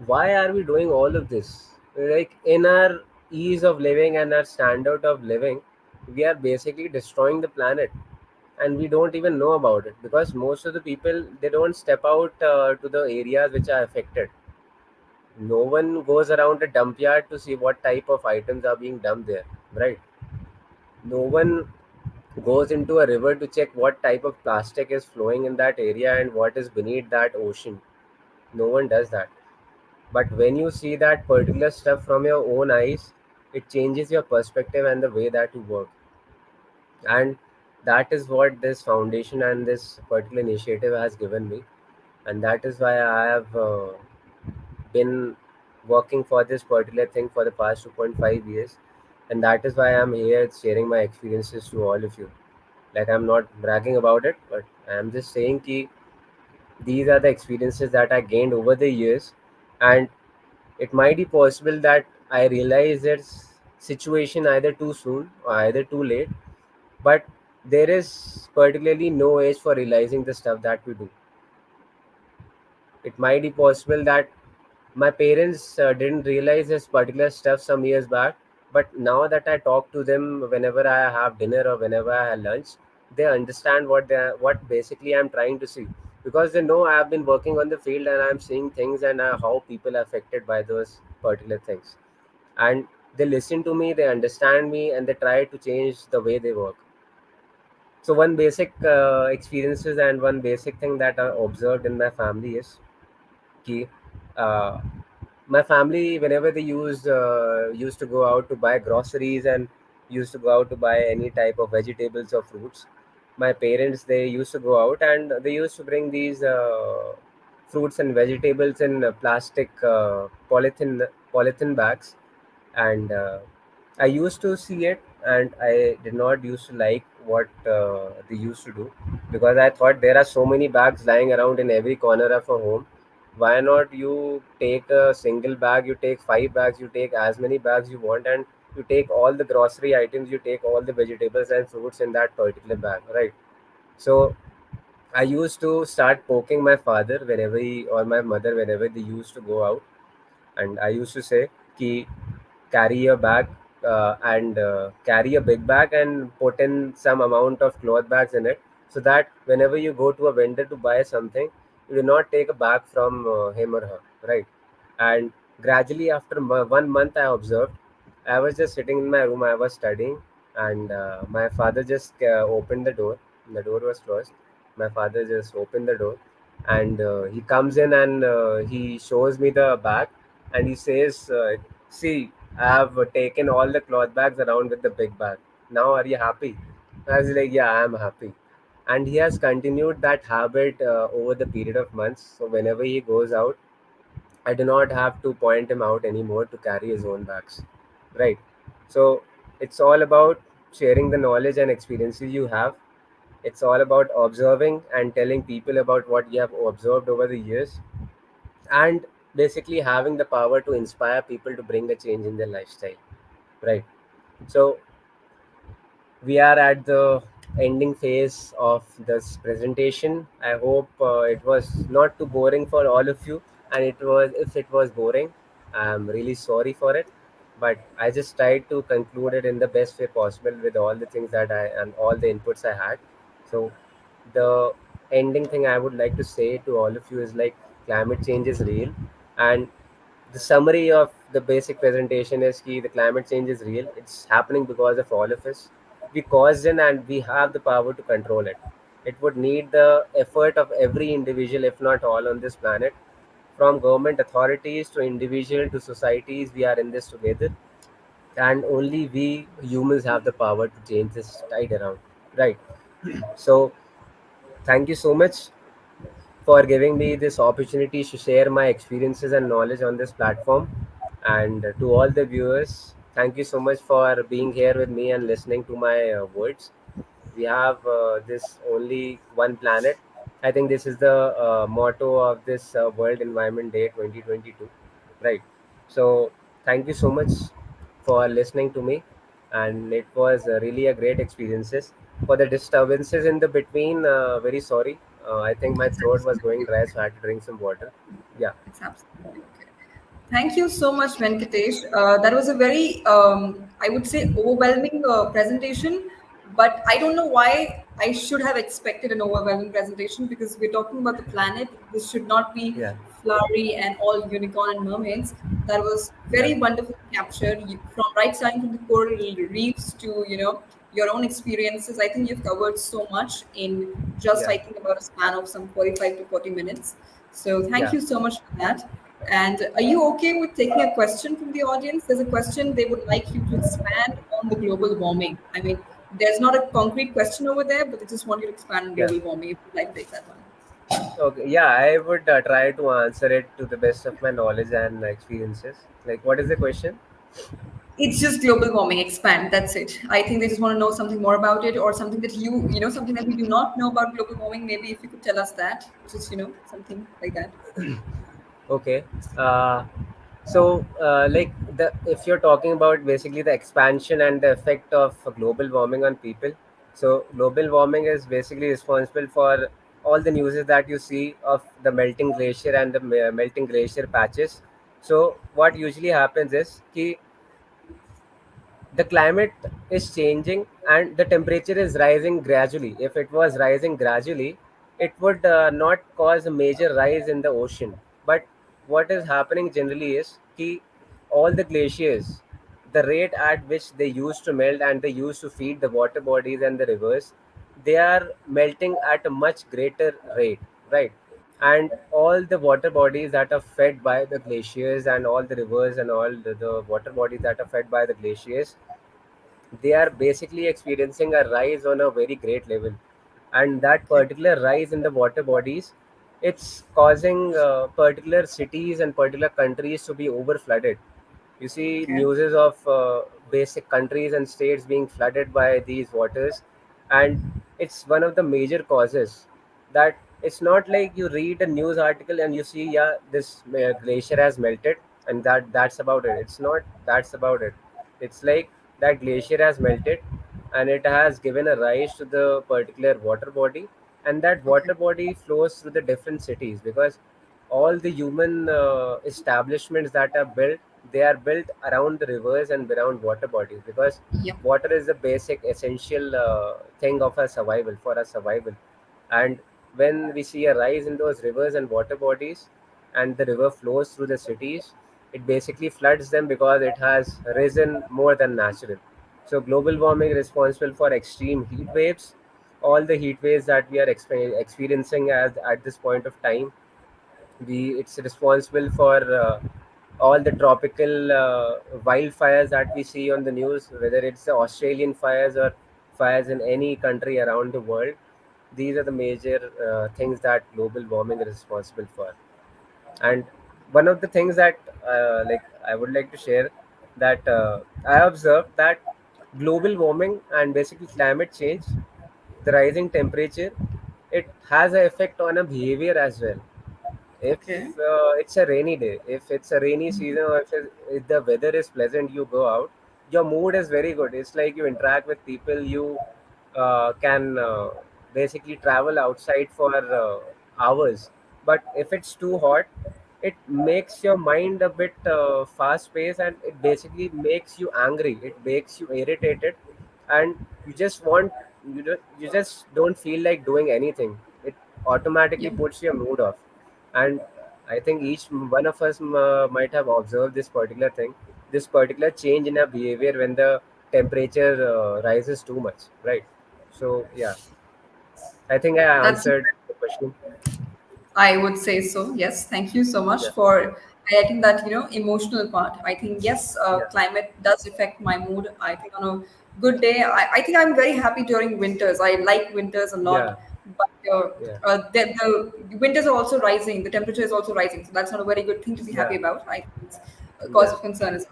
why are we doing all of this? Like, in our ease of living and our standard of living, we are basically destroying the planet, and we don't even know about it, because most of the people, they don't step out to the areas which are affected. No one goes around a dump yard to see what type of items are being dumped there, right? No one goes into a river to check what type of plastic is flowing in that area and what is beneath that ocean. No one does that. But when you see that particular stuff from your own eyes, it changes your perspective and the way that you work. And that is what this foundation and this particular initiative has given me. And that is why I have been working for this particular thing for the past 2.5 years. And that is why I'm here sharing my experiences to all of you. Like, I'm not bragging about it, but I'm just saying ki these are the experiences that I gained over the years. And it might be possible that I realize this situation either too soon or either too late, but there is particularly no age for realizing the stuff that we do. It might be possible that my parents didn't realize this particular stuff some years back, but now that I talk to them whenever I have dinner or whenever I have lunch, they understand what basically I'm trying to see, because they know I have been working on the field and I'm seeing things, and how people are affected by those particular things. And they listen to me, they understand me, and they try to change the way they work. So one basic experiences and one basic thing that I observed in my family is key. Uh, my family, whenever they used to go out to buy groceries and used to go out to buy any type of vegetables or fruits, my parents, they used to go out and they used to bring these fruits and vegetables in plastic polythene bags. And I used to see it, and I did not used to like what they used to do, because I thought there are so many bags lying around in every corner of a home. Why not you take a single bag, you take 5 bags, you take as many bags you want, and you take all the grocery items, you take all the vegetables and fruits in that particular bag, right? So I used to start poking my father whenever he or my mother whenever they used to go out, and I used to say, "Ki carry a bag and carry a big bag and put in some amount of cloth bags in it, so that whenever you go to a vendor to buy something, you do not take a bag from him or her, right?" And gradually, after 1 month, I observed, I was just sitting in my room, I was studying, and my father just opened the door. The door was closed. My father just opened the door, and he comes in and he shows me the bag, and he says, "See, I have taken all the cloth bags around with the big bag. Now, are you happy?" I was like, "Yeah, I am happy." And he has continued that habit over the period of months. So whenever he goes out, I do not have to point him out anymore to carry his own bags, right? So it's all about sharing the knowledge and experiences you have. It's all about observing and telling people about what you have observed over the years, and basically having the power to inspire people to bring a change in their lifestyle, right? So we are at the ending phase of this presentation. I hope it was not too boring for all of you, and it was, if it was boring, I'm really sorry for it. But I just tried to conclude it in the best way possible with all the things that I and all the inputs I had. So the ending thing I would like to say to all of you is like, climate change is real, and the summary of the basic presentation is key. The climate change is real. It's happening because of all of us. We caused it and we have the power to control it. It would need the effort of every individual, if not all, on this planet. From government authorities to individual to societies, we are in this together. And only we humans have the power to change this tide around. Right. So thank you so much for giving me this opportunity to share my experiences and knowledge on this platform. And to all the viewers, thank you so much for being here with me and listening to my words. We have this only one planet. I think this is the motto of this World Environment Day 2022, right? So, thank you so much for listening to me, and it was really a great experiences. For the disturbances in the between, very sorry. I think my It's throat was going absolutely dry, okay. so I had to drink some water. Yeah, It's absolutely okay. Thank you so much, Venkatesh. That was a very, I would say, overwhelming presentation. But I don't know why I should have expected an overwhelming presentation, because we're talking about the planet. This should not be yeah, flowery and all unicorn and mermaids. That was yeah, very wonderful captured from right starting from the coral reefs to your own experiences. I think you've covered so much in just, yeah, I think, about a span of some 45 to 40 minutes. So thank yeah, you so much for that. And are you okay with taking a question from the audience? There's a question they would like you to expand on the global warming. I mean, there's not a concrete question over there, but they just want you to expand on yeah. global warming if you'd like to take that one. Okay, yeah, I would try to answer it to the best of my knowledge and experiences. Like, what is the question? It's just global warming, expand. That's it. I think they just want to know something more about it, or something that something that we do not know about global warming. Maybe if you could tell us that, just, something like that. Okay. Uh, like the if you're talking about basically the expansion and the effect of global warming on people, so global warming is basically responsible for all the news that you see of the melting glacier and the melting glacier patches. So what usually happens is ki the climate is changing and the temperature is rising gradually. If it was rising gradually, it would not cause a major rise in the ocean. But what is happening generally is ki all the glaciers, the rate at which they used to melt and they used to feed the water bodies and the rivers, they are melting at a much greater rate, right? And all the water bodies that are fed by the glaciers and all the rivers and all the water bodies that are fed by the glaciers, they are basically experiencing a rise on a very great level, and that Okay. particular rise in the water bodies, it's causing particular cities and particular countries to be over flooded. You see Okay. news of basic countries and states being flooded by these waters, and it's one of the major causes. That it's not like you read a news article and you see, yeah, this glacier has melted, and that's about it. It's not that's about it. It's like that glacier has melted, and it has given a rise to the particular water body, and that Okay. water body flows through the different cities, because all the human establishments that are built, they are built around the rivers and around water bodies, because Yep. water is the basic essential thing of our survival, for our survival. And when we see a rise in those rivers and water bodies, and the river flows through the cities, it basically floods them because it has risen more than natural. So global warming is responsible for extreme heat waves, all the heat waves that we are experiencing at this point of time. It's responsible for all the tropical wildfires that we see on the news, whether it's the Australian fires or fires in any country around the world. These are the major things that global warming is responsible for. And one of the things that like I would like to share, that I observed that global warming and basically climate change, the rising temperature, it has an effect on a behavior as well. If Okay. it's a rainy day, if it's a rainy season, or if the weather is pleasant, you go out, your mood is very good. It's like you interact with people, you can basically travel outside for hours. But if it's too hot, it makes your mind a bit fast paced, and it basically makes you angry, it makes you irritated, and you just want, you just don't feel like doing anything. It automatically Yep. puts your mood off. And I think each one of us might have observed this particular thing, this particular change in our behavior when the temperature rises too much, right? So yeah, I think I That's answered the question. I would say so. Yes. Thank you so much Yeah, for highlighting that, emotional part. I think, yes, yeah, climate does affect my mood. I think on a good day, I think I'm very happy during winters. I like winters a yeah, lot. But yeah, the winters are also rising. The temperature is also rising. So that's not a very good thing to be happy yeah, about. I think it's a cause yeah, of concern as well.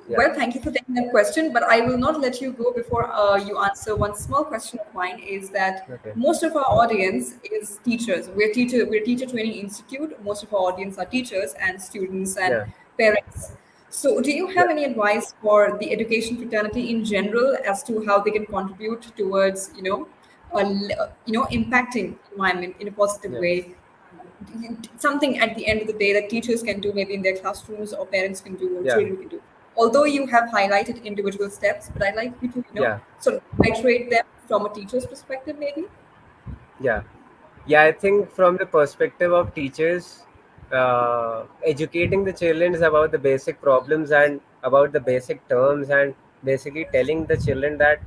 yeah. Well, thank you for taking that question, but I will not let you go before you answer one small question of mine. Is that Okay. most of our audience is teachers. We're a teacher training institute. Most of our audience are teachers and students and Yeah, parents. So, do you yeah, have any advice for the education fraternity in general as to how they can contribute towards, impacting environment in a positive yeah, way, something at the end of the day that teachers can do maybe in their classrooms or parents can do or yeah, children can do, although you have highlighted individual steps, but I'd like you to yeah, sort of iterate them from a teacher's perspective maybe. yeah. Yeah, I think from the perspective of teachers, educating the children about the basic problems and about the basic terms, and basically telling the children that,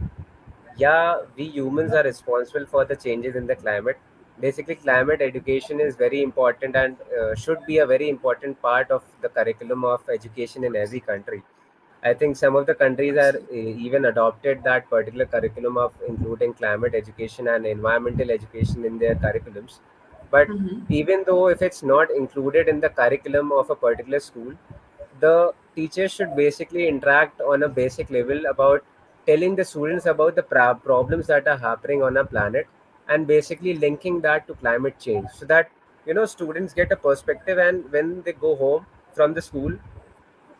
yeah, we humans are responsible for the changes in the climate. Basically, climate education is very important and should be a very important part of the curriculum of education in every country. I think some of the countries are even adopted that particular curriculum of including climate education and environmental education in their curriculums. But even though if it's not included in the curriculum of a particular school, the teachers should basically interact on a basic level about telling the students about the problems that are happening on our planet, and basically linking that to climate change, so that students get a perspective, and when they go home from the school,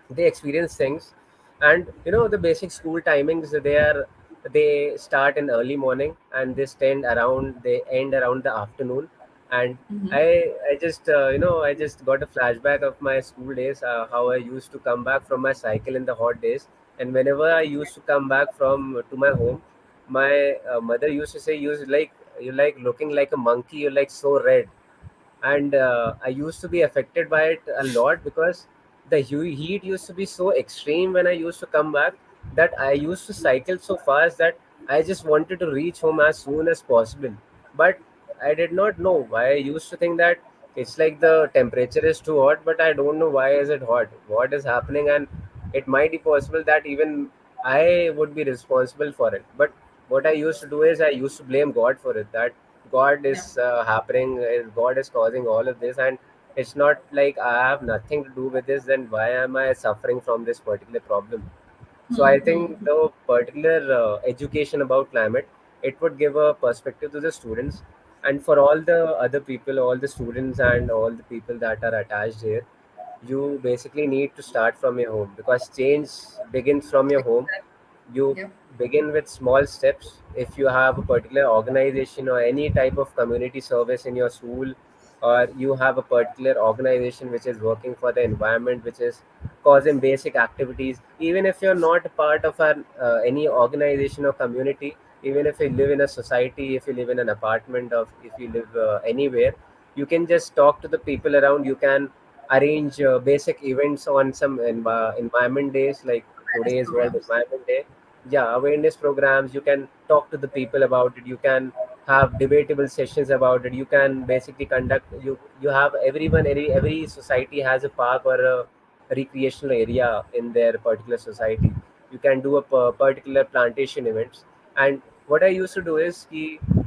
they experience things. And the basic school timings, they are they start in early morning and they end around the afternoon. And I just I just got a flashback of my school days, how I used to come back from my cycle in the hot days. And whenever I used to come back from to my home, my mother used to say, you like looking like a monkey, you're like so red. And I used to be affected by it a lot, because the heat used to be so extreme when I used to come back, that I used to cycle so fast that I just wanted to reach home as soon as possible. But I did not know why. I used to think that it's like the temperature is too hot, but I don't know why is it hot, what is happening. And it might be possible that even I would be responsible for it. But what I used to do is I used to blame God for it, that God Yeah. is God is causing all of this, and it's not like I have nothing to do with this. Then why am I suffering from this particular problem? So I think the particular education about climate, it would give a perspective to the students, and for all the other people, all the students and all the people that are attached here. You basically need to start from your home, because change begins from your home. Exactly. You Yeah. begin with small steps. If you have a particular organization or any type of community service in your school, or you have a particular organization which is working for the environment, which is causing basic activities, even if you're not a part of any organization or community, even if you live in a society, if you live in an apartment, or if you live anywhere, you can just talk to the people around. You can arrange basic events on some environment days, like Awareness today is World programs. Environment Day. Yeah, awareness programs. You can talk to the people about it. You can have debatable sessions about it. You can basically conduct. You have every society has a park or a recreational area in their particular society. You can do a particular plantation events. And what I used to do is,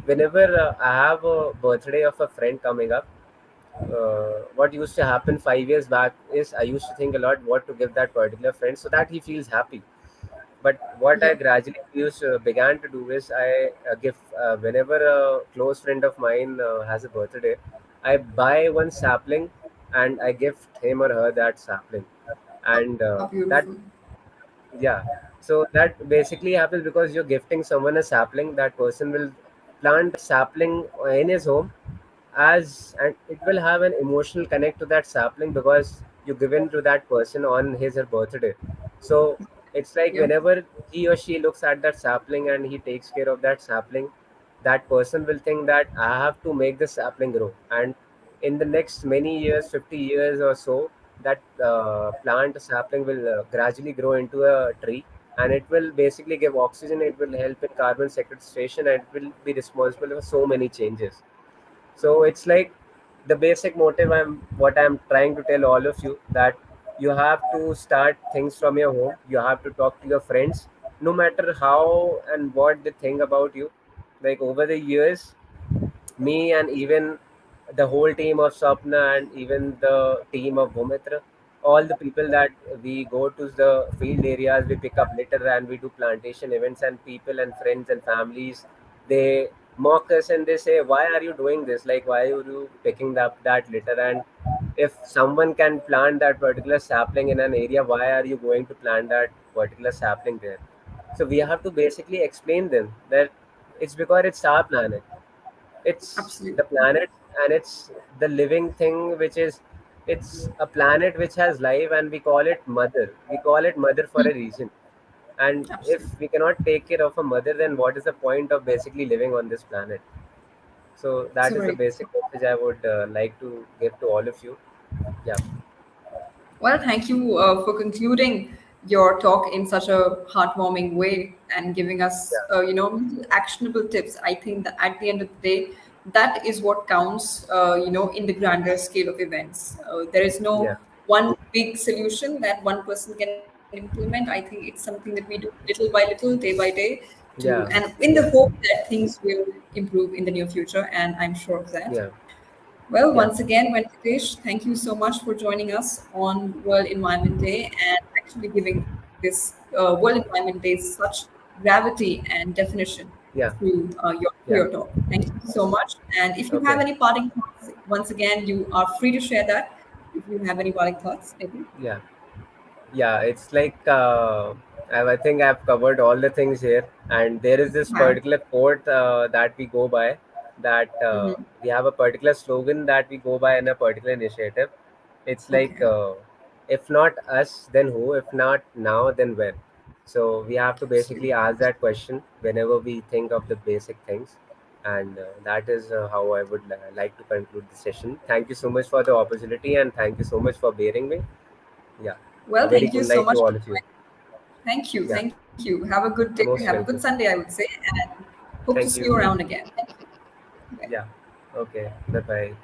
whenever I have a birthday of a friend coming up, what used to happen 5 years back is I used to think a lot what to give that particular friend so that he feels happy. But what I Yeah. gradually began to do is I give whenever a close friend of mine has a birthday, I buy one sapling and I gift him or her that sapling. And How that beautiful. yeah. So that basically happens because you're gifting someone a sapling. That person will plant that sapling in his home, and it will have an emotional connect to that sapling because you given to that person on his or birthday. So it's like Yeah. whenever he or she looks at that sapling and he takes care of that sapling, that person will think that I have to make this sapling grow. And in the next many years, 50 years or so, that plant sapling will gradually grow into a tree, and it will basically give oxygen. It will help in carbon sequestration, and it will be responsible for so many changes. So it's like the basic motive, what I'm trying to tell all of you, that you have to start things from your home. You have to talk to your friends, no matter how and what they think about you. Like over the years, me and even the whole team of Swapna and even the team of Bhumitra, all the people that we go to the field areas, we pick up litter and we do plantation events, and people and friends and families, they mock us and they say, why are you doing this? Like, why are you picking up that litter? And if someone can plant that particular sapling in an area, why are you going to plant that particular sapling there? So we have to basically explain them that it's because it's our planet, it's Absolutely. the planet, and it's the living thing, which is, it's a planet which has life, and we call it mother for a reason. And Absolutely. if we cannot take care of a mother, then what is the point of basically living on this planet? So that So is the very. basic message I would like to give to all of you. Yeah. Well, thank you for concluding your talk in such a heartwarming way and giving us, Yeah. little actionable tips. I think that at the end of the day, that is what counts, in the grander scale of events. There is Yeah. no one big solution that one person can implement. I think it's something that we do little by little, day by day, and Yeah. in the hope Yeah. that things will improve in the near future. And I'm sure of that. Yeah. Well, Yeah. once again, Venkatesh, thank you so much for joining us on World Environment Day and actually giving this World Environment Day such gravity and definition Yeah. through your Yeah. talk. Thank you so much. And if you have Okay. any parting thoughts, once again, you are free to share that. If you have any parting thoughts, maybe. Yeah. Yeah, it's like I think I've covered all the things here, and there is this Wow. particular quote that we go by. That Mm-hmm. we have a particular slogan that we go by in a particular initiative. It's like, Okay. if not us, then who? If not now, then when? So we have to basically Absolutely. ask that question whenever we think of the basic things, and that is how I would like to conclude the session. Thank you so much for the opportunity, and thank you so much for bearing me. Yeah, a Well, very thank you good so night much to for all of you. joining. Thank you. Yeah, Thank you. Have a good day. Have a most good Sunday, welcome. I would say, and hope to see Thank you you. around again. Thank you. Bye. Yeah. Okay. Bye bye.